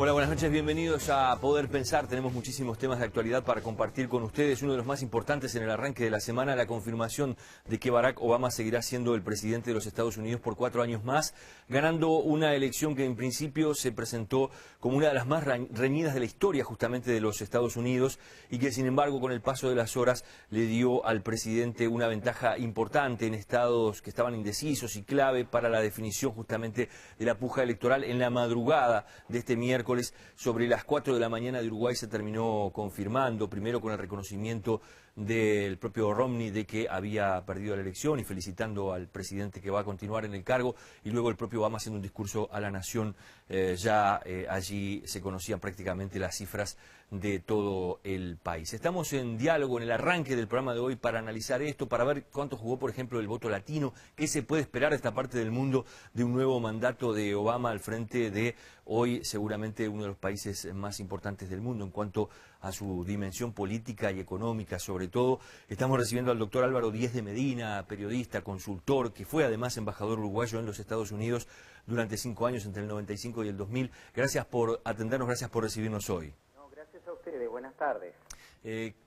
Hola, buenas noches, bienvenidos a Poder Pensar. Tenemos muchísimos temas de actualidad para compartir con ustedes. Uno de los más importantes en el arranque de la semana, la confirmación de que Barack Obama seguirá siendo el presidente de los Estados Unidos por 4 años más, ganando una elección que en principio se presentó como una de las más reñidas de la historia justamente de los Estados Unidos y que sin embargo con el paso de las horas le dio al presidente una ventaja importante en estados que estaban indecisos y clave para la definición justamente de la puja electoral. En la madrugada de este miércoles, sobre las 4 de la mañana de Uruguay, se terminó confirmando, primero con el reconocimiento del propio Romney de que había perdido la elección y felicitando al presidente que va a continuar en el cargo, y luego el propio Obama haciendo un discurso a la nación. Allí se conocían prácticamente las cifras de todo el país. Estamos en diálogo en el arranque del programa de hoy para analizar esto, para ver cuánto jugó, por ejemplo, el voto latino, qué se puede esperar de esta parte del mundo de un nuevo mandato de Obama al frente de hoy seguramente uno de los países más importantes del mundo en cuanto a su dimensión política y económica. Sobre todo, estamos recibiendo al doctor Álvaro Díez de Medina, periodista, consultor, que fue además embajador uruguayo en los Estados Unidos durante 5 años, entre el 95 y el 2000. Gracias por atendernos, gracias por recibirnos hoy. Gracias a ustedes, buenas tardes.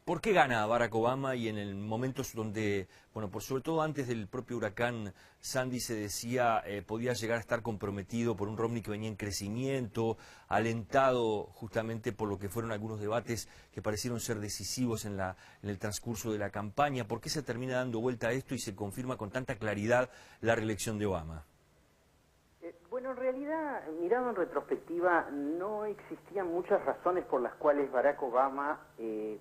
¿Por qué gana Barack Obama y en el momentos donde, bueno, por sobre todo antes del propio huracán Sandy se decía podía llegar a estar comprometido por un Romney que venía en crecimiento, alentado justamente por lo que fueron algunos debates que parecieron ser decisivos en el transcurso de la campaña? ¿Por qué se termina dando vuelta a esto y se confirma con tanta claridad la reelección de Obama? Bueno, en realidad, mirado en retrospectiva, no existían muchas razones por las cuales Barack Obama, en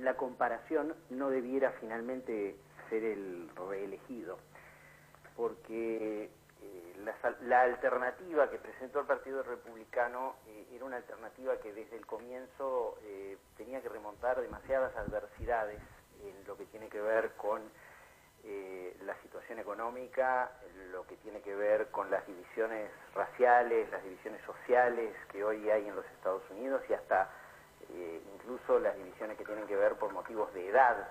la comparación, no debiera finalmente ser el reelegido. Porque la alternativa que presentó el Partido Republicano era una alternativa que desde el comienzo tenía que remontar demasiadas adversidades en lo que tiene que ver con la situación económica, lo que tiene que ver con las divisiones raciales, las divisiones sociales que hoy hay en los Estados Unidos y hasta incluso las divisiones que tienen que ver por motivos de edad.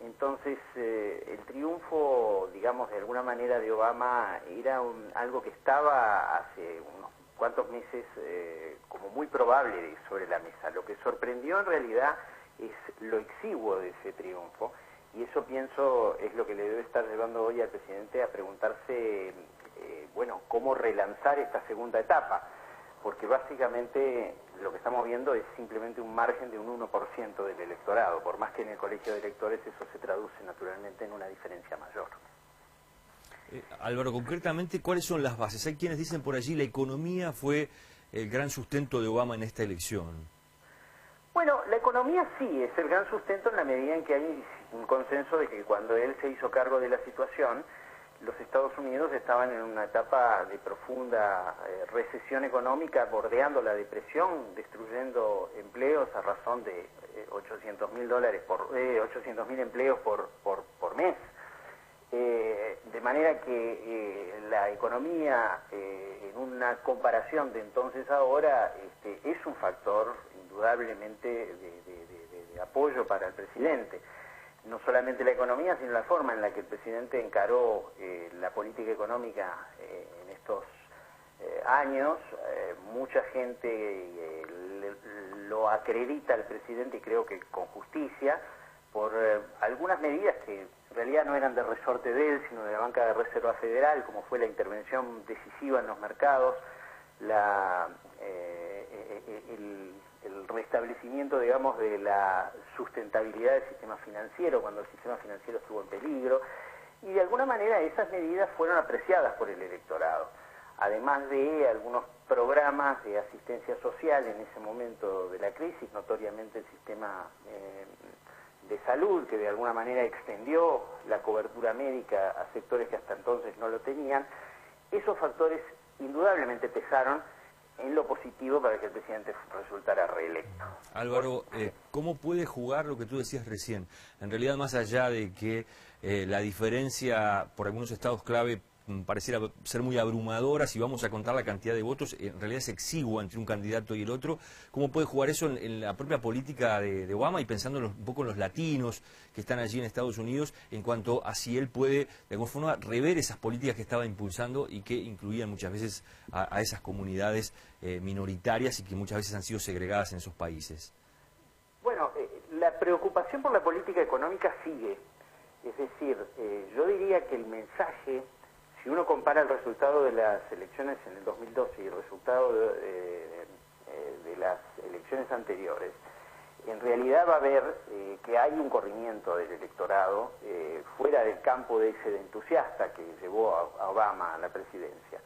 Entonces, el triunfo, digamos, de alguna manera de Obama era algo que estaba hace unos cuantos meses como muy probable sobre la mesa. Lo que sorprendió en realidad es lo exiguo de ese triunfo. Y eso, pienso, es lo que le debe estar llevando hoy al presidente a preguntarse, bueno, cómo relanzar esta segunda etapa, porque básicamente lo que estamos viendo es simplemente un margen de un 1% del electorado, por más que en el colegio de electores eso se traduce naturalmente en una diferencia mayor. Álvaro, concretamente, ¿cuáles son las bases? Hay quienes dicen por allí la economía fue el gran sustento de Obama en esta elección. Bueno, la economía sí es el gran sustento en la medida en que hay un consenso de que cuando él se hizo cargo de la situación, los Estados Unidos estaban en una etapa de profunda recesión económica, bordeando la depresión, destruyendo empleos a razón de $800.000 empleos por mes. De manera que la economía, en una comparación de entonces a ahora, es un factor indudablemente de apoyo para el presidente. No solamente la economía, sino la forma en la que el presidente encaró la política económica en estos años. Mucha gente lo acredita al presidente, y creo que con justicia, por algunas medidas que en realidad no eran de resorte de él, sino de la banca de Reserva Federal, como fue la intervención decisiva en los mercados, el restablecimiento, digamos, de la sustentabilidad del sistema financiero cuando el sistema financiero estuvo en peligro, y de alguna manera esas medidas fueron apreciadas por el electorado, además de algunos programas de asistencia social en ese momento de la crisis, notoriamente el sistema de salud, que de alguna manera extendió la cobertura médica a sectores que hasta entonces no lo tenían. Esos factores indudablemente pesaron en lo positivo para que el presidente resultara reelecto. Álvaro, ¿cómo puede jugar lo que tú decías recién? En realidad, más allá de que la diferencia por algunos estados clave pareciera ser muy abrumadora. Si vamos a contar la cantidad de votos, en realidad es exigua entre un candidato y el otro. ¿Cómo puede jugar eso en la propia política de Obama y pensando un poco en los latinos que están allí en Estados Unidos, en cuanto a si él puede de alguna forma rever esas políticas que estaba impulsando y que incluían muchas veces a esas comunidades minoritarias y que muchas veces han sido segregadas en esos países? Bueno, la preocupación por la política económica sigue. Es decir, yo diría que el mensaje, si uno compara el resultado de las elecciones en el 2012 y el resultado de las elecciones anteriores, en realidad va a ver que hay un corrimiento del electorado fuera del campo de ese entusiasta que llevó a Obama a la presidencia.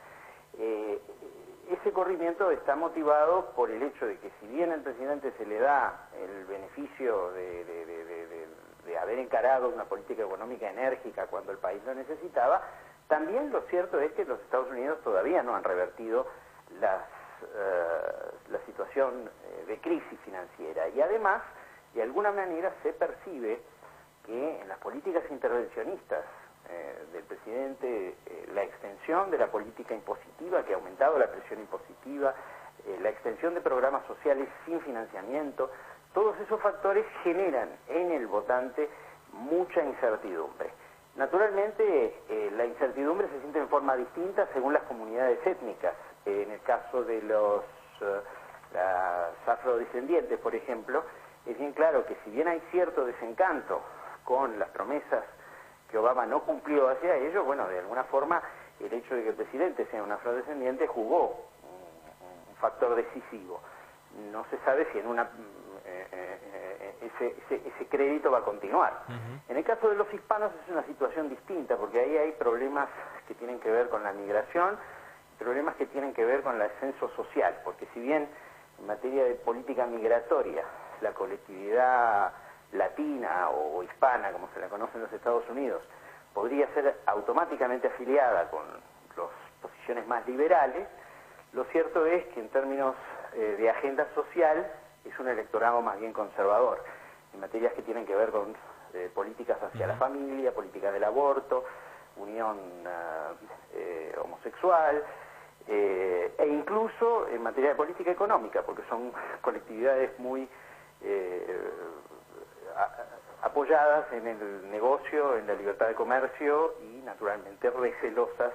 Ese corrimiento está motivado por el hecho de que si bien al presidente se le da el beneficio de haber encarado una política económica enérgica cuando el país lo necesitaba, también lo cierto es que los Estados Unidos todavía no han revertido la situación de crisis financiera. Y además, de alguna manera se percibe que en las políticas intervencionistas del presidente, la extensión de la política impositiva que ha aumentado la presión impositiva, la extensión de programas sociales sin financiamiento, todos esos factores generan en el votante mucha incertidumbre. Naturalmente, la incertidumbre se siente en forma distinta según las comunidades étnicas. En el caso de los afrodescendientes, por ejemplo, es bien claro que si bien hay cierto desencanto con las promesas que Obama no cumplió hacia ellos, bueno, de alguna forma el hecho de que el presidente sea un afrodescendiente jugó un factor decisivo. No se sabe si en ese crédito va a continuar. En el caso de los hispanos es una situación distinta, porque ahí hay problemas que tienen que ver con la migración, problemas que tienen que ver con el ascenso social, porque si bien en materia de política migratoria la colectividad latina o hispana, como se la conoce en los Estados Unidos, podría ser automáticamente afiliada con las posiciones más liberales, lo cierto es que en términos de agenda social es un electorado más bien conservador, en materias que tienen que ver con políticas hacia la familia, políticas del aborto, unión homosexual, e incluso en materia de política económica, porque son colectividades muy apoyadas en el negocio, en la libertad de comercio y naturalmente recelosas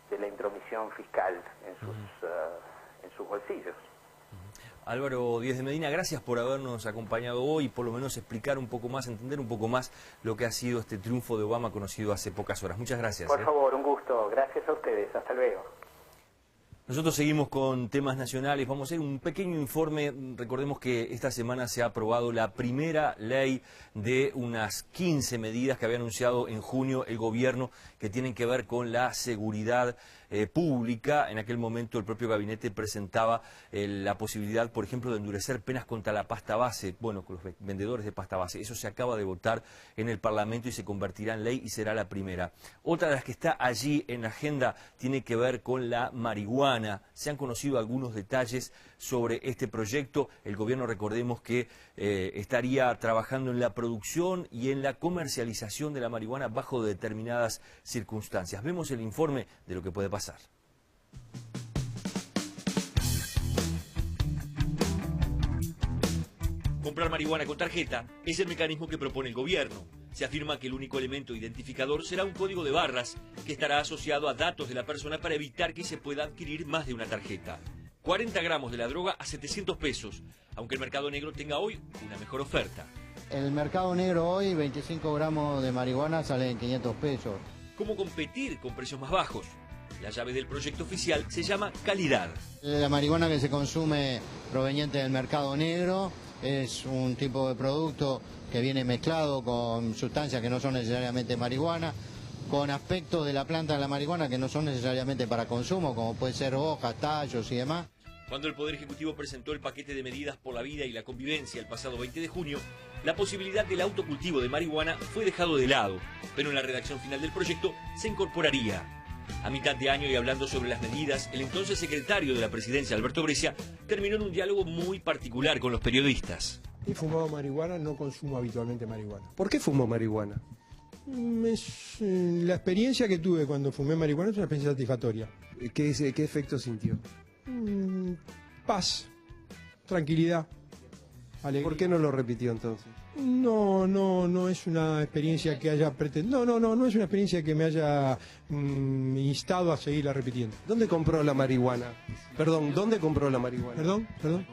de la intromisión fiscal en sus bolsillos. Álvaro Díez de Medina, gracias por habernos acompañado hoy y por lo menos explicar un poco más, entender un poco más lo que ha sido este triunfo de Obama conocido hace pocas horas. Muchas gracias. Por favor, un gusto. Gracias a ustedes. Hasta luego. Nosotros seguimos con temas nacionales, vamos a hacer un pequeño informe. Recordemos que esta semana se ha aprobado la primera ley de unas 15 medidas que había anunciado en junio el gobierno que tienen que ver con la seguridad pública. En aquel momento el propio gabinete presentaba la posibilidad, por ejemplo, de endurecer penas contra la pasta base, bueno, con los vendedores de pasta base. Eso se acaba de votar en el Parlamento y se convertirá en ley y será la primera. Otra de las que está allí en la agenda tiene que ver con la marihuana. Se han conocido algunos detalles sobre este proyecto. El gobierno, recordemos que estaría trabajando en la producción y en la comercialización de la marihuana bajo determinadas circunstancias. Vemos el informe de lo que puede pasar. Comprar marihuana con tarjeta es el mecanismo que propone el gobierno. Se afirma que el único elemento identificador será un código de barras que estará asociado a datos de la persona para evitar que se pueda adquirir más de una tarjeta. 40 gramos de la droga a 700 pesos, aunque el mercado negro tenga hoy una mejor oferta. En el mercado negro hoy 25 gramos de marihuana salen 500 pesos. ¿Cómo competir con precios más bajos? La llave del proyecto oficial se llama calidad. La marihuana que se consume proveniente del mercado negro es un tipo de producto que viene mezclado con sustancias que no son necesariamente marihuana, con aspectos de la planta de la marihuana que no son necesariamente para consumo, como puede ser hojas, tallos y demás. Cuando el Poder Ejecutivo presentó el paquete de medidas por la vida y la convivencia el pasado 20 de junio, la posibilidad del autocultivo de marihuana fue dejado de lado, pero en la redacción final del proyecto se incorporaría. A mitad de año y hablando sobre las medidas, el entonces secretario de la Presidencia, Alberto Breccia, terminó en un diálogo muy particular con los periodistas. He fumado marihuana, no consumo habitualmente marihuana. ¿Por qué fumo marihuana? La experiencia que tuve cuando fumé marihuana es una experiencia satisfactoria. ¿Qué efecto sintió? Paz, tranquilidad, alegría. ¿Por qué no lo repitió entonces? No es una experiencia que haya pretendido. No es una experiencia que me haya instado a seguirla repitiendo. ¿Dónde compró la marihuana? Perdón, ¿dónde compró la marihuana? Perdón.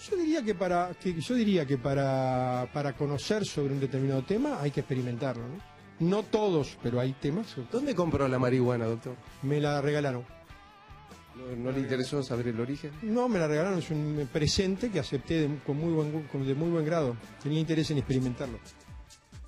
Yo diría que para conocer sobre un determinado tema hay que experimentarlo, ¿no? No todos, pero hay temas. ¿Dónde compró la marihuana, doctor? Me la regalaron. ¿No le interesó saber el origen? No, me la regalaron, es un presente que acepté de muy buen grado. Tenía interés en experimentarlo.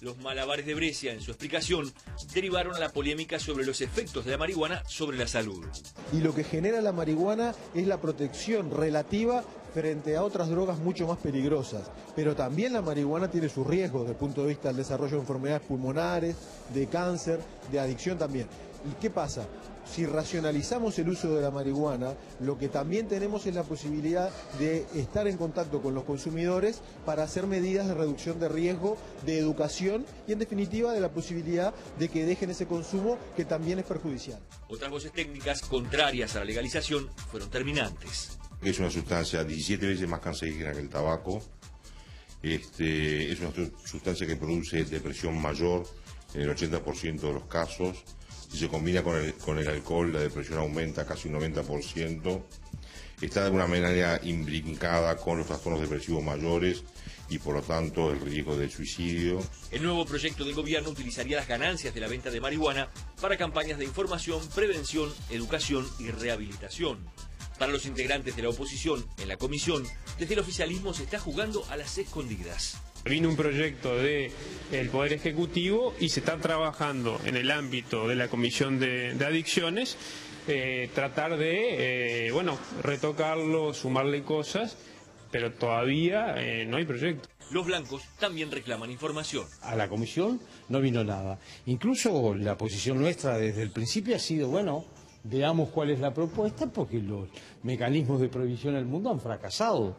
Los malabares de Brescia, en su explicación, derivaron a la polémica sobre los efectos de la marihuana sobre la salud. Y lo que genera la marihuana es la protección relativa frente a otras drogas mucho más peligrosas. Pero también la marihuana tiene sus riesgos desde el punto de vista del desarrollo de enfermedades pulmonares, de cáncer, de adicción también. ¿Y qué pasa? Si racionalizamos el uso de la marihuana, lo que también tenemos es la posibilidad de estar en contacto con los consumidores para hacer medidas de reducción de riesgo, de educación y en definitiva de la posibilidad de que dejen ese consumo que también es perjudicial. Otras voces técnicas contrarias a la legalización fueron terminantes. Es una sustancia 17 veces más cancerígena que el tabaco. Es una sustancia que produce depresión mayor en el 80% de los casos. Si se combina con el alcohol, la depresión aumenta casi un 90%. Está de alguna manera imbrincada con los trastornos depresivos mayores y por lo tanto el riesgo de suicidio. El nuevo proyecto del gobierno utilizaría las ganancias de la venta de marihuana para campañas de información, prevención, educación y rehabilitación. Para los integrantes de la oposición, en la comisión, desde el oficialismo se está jugando a las escondidas. Vino un proyecto del Poder Ejecutivo y se está trabajando en el ámbito de la Comisión de Adicciones, tratar de, retocarlo, sumarle cosas, pero todavía no hay proyecto. Los blancos también reclaman información. A la comisión no vino nada. Incluso la posición nuestra desde el principio ha sido, veamos cuál es la propuesta, porque los mecanismos de prohibición en el mundo han fracasado.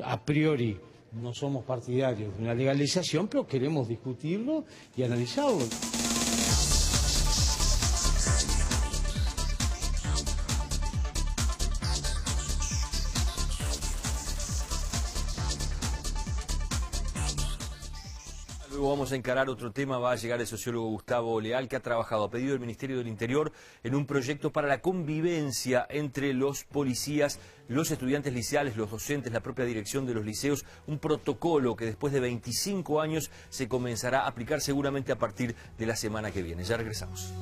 A priori no somos partidarios de una legalización, pero queremos discutirlo y analizarlo. Luego vamos a encarar otro tema, va a llegar el sociólogo Gustavo Leal, que ha trabajado a pedido del Ministerio del Interior en un proyecto para la convivencia entre los policías, los estudiantes liceales, los docentes, la propia dirección de los liceos, un protocolo que después de 25 años se comenzará a aplicar seguramente a partir de la semana que viene. Ya regresamos.